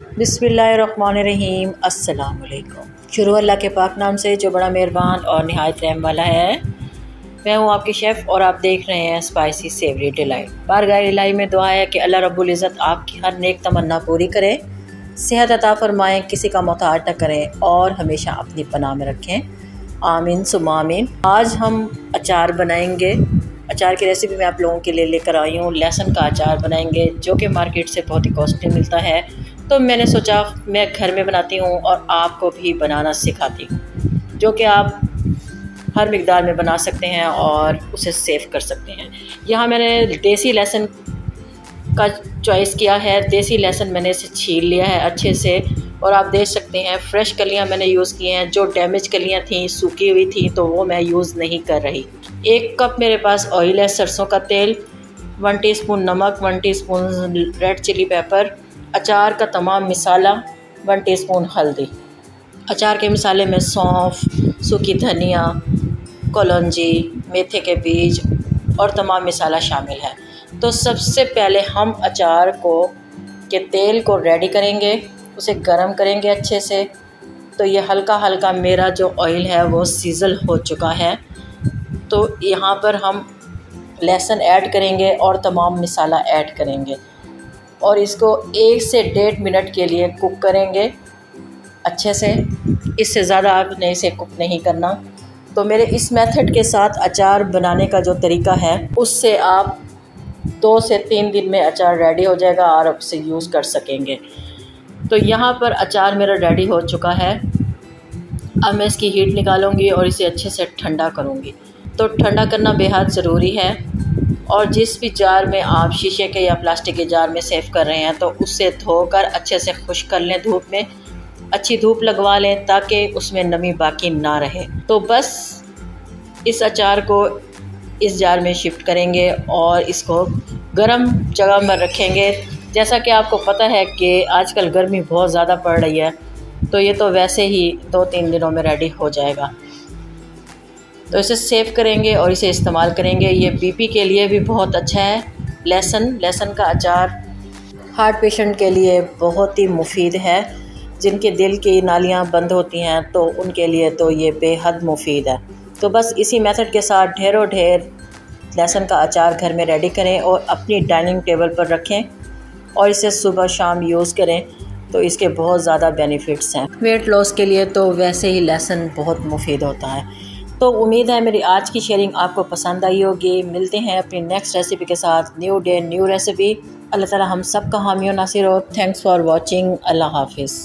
बिस्मिल्लाहिर्रहमानिर्रहीम। अस्सलाम वालेकुम। शुरू अल्लाह के पाक नाम से जो बड़ा मेहरबान और नहायत रहम वाला है। मैं हूँ आपकी शेफ़ और आप देख रहे हैं स्पाइसी सेवरी डिलाइट। बारगाह इलाही में दुआ है कि अल्लाह रब्बुल इज़्ज़त आपकी हर नेक तमन्ना पूरी करे, सेहत अता फरमाएँ, किसी का मोहताज न करें और हमेशा अपनी पनाह में रखें। आमीन सुम्मा आमीन। आज हम अचार बनाएंगे। अचार की रेसिपी मैं आप लोगों के लिए लेकर आई हूँ। लहसुन का अचार बनाएंगे जो कि मार्केट से बहुत ही कॉस्टली मिलता है, तो मैंने सोचा मैं घर में बनाती हूँ और आपको भी बनाना सिखाती हूँ, जो कि आप हर मिकदार में बना सकते हैं और उसे सेव कर सकते हैं। यहाँ मैंने देसी लहसुन का चॉइस किया है। देसी लहसुन मैंने इसे छील लिया है अच्छे से और आप देख सकते हैं फ्रेश कलियाँ मैंने यूज़ की हैं। जो डैमेज कलियाँ थी, सूखी हुई थी, तो वो मैं यूज़ नहीं कर रही। 1 कप मेरे पास ऑयल है, सरसों का तेल, 1 टीस्पून नमक, 1 टीस्पून रेड चिली पेपर, अचार का तमाम मिसाला, 1 टीस्पून हल्दी। अचार के मिसाले में सौंफ, सूखी धनिया, कलौंजी, मेथी के बीज और तमाम मिसाला शामिल है। तो सबसे पहले हम अचार के तेल को रेडी करेंगे, उसे गरम करेंगे अच्छे से। तो ये हल्का हल्का मेरा जो ऑयल है वो सीजल हो चुका है। तो यहाँ पर हम लहसुन ऐड करेंगे और तमाम मिसाला ऐड करेंगे और इसको 1 से 1.5 मिनट के लिए कुक करेंगे अच्छे से। इससे ज़्यादा आपने इसे कुक नहीं करना। तो मेरे इस मेथड के साथ अचार बनाने का जो तरीका है, उससे आप 2 से 3 दिन में अचार रेडी हो जाएगा और आप उसे यूज़ कर सकेंगे। तो यहाँ पर अचार मेरा रेडी हो चुका है। अब मैं इसकी हीट निकालूंगी और इसे अच्छे से ठंडा करूँगी। तो ठंडा करना बेहद ज़रूरी है। और जिस भी जार में आप शीशे के या प्लास्टिक के जार में सेव कर रहे हैं, तो उससे धोकर अच्छे से खुश्क कर लें। धूप में अच्छी धूप लगवा लें ताकि उसमें नमी बाकी ना रहे। तो बस इस अचार को इस जार में शिफ्ट करेंगे और इसको गर्म जगह में रखेंगे। जैसा कि आपको पता है कि आजकल गर्मी बहुत ज़्यादा पड़ रही है, तो ये तो वैसे ही 2-3 दिनों में रेडी हो जाएगा। तो इसे सेव करेंगे और इसे इस्तेमाल करेंगे। ये बीपी के लिए भी बहुत अच्छा है। लहसुन का अचार हार्ट पेशेंट के लिए बहुत ही मुफीद है। जिनके दिल की नालियाँ बंद होती हैं तो उनके लिए तो ये बेहद मुफीद है। तो बस इसी मेथड के साथ ढेरों ढेर लहसुन का अचार घर में रेडी करें और अपनी डाइनिंग टेबल पर रखें और इसे सुबह शाम यूज़ करें। तो इसके बहुत ज़्यादा बेनिफिट्स हैं। वेट लॉस के लिए तो वैसे ही लहसुन बहुत मुफीद होता है। तो उम्मीद है मेरी आज की शेयरिंग आपको पसंद आई होगी। मिलते हैं अपनी नेक्स्ट रेसिपी के साथ। New day new recipe. Allah Taala हम सब का हामी और नासिर हो। Thanks for watching. अल्लाह हाफिज़।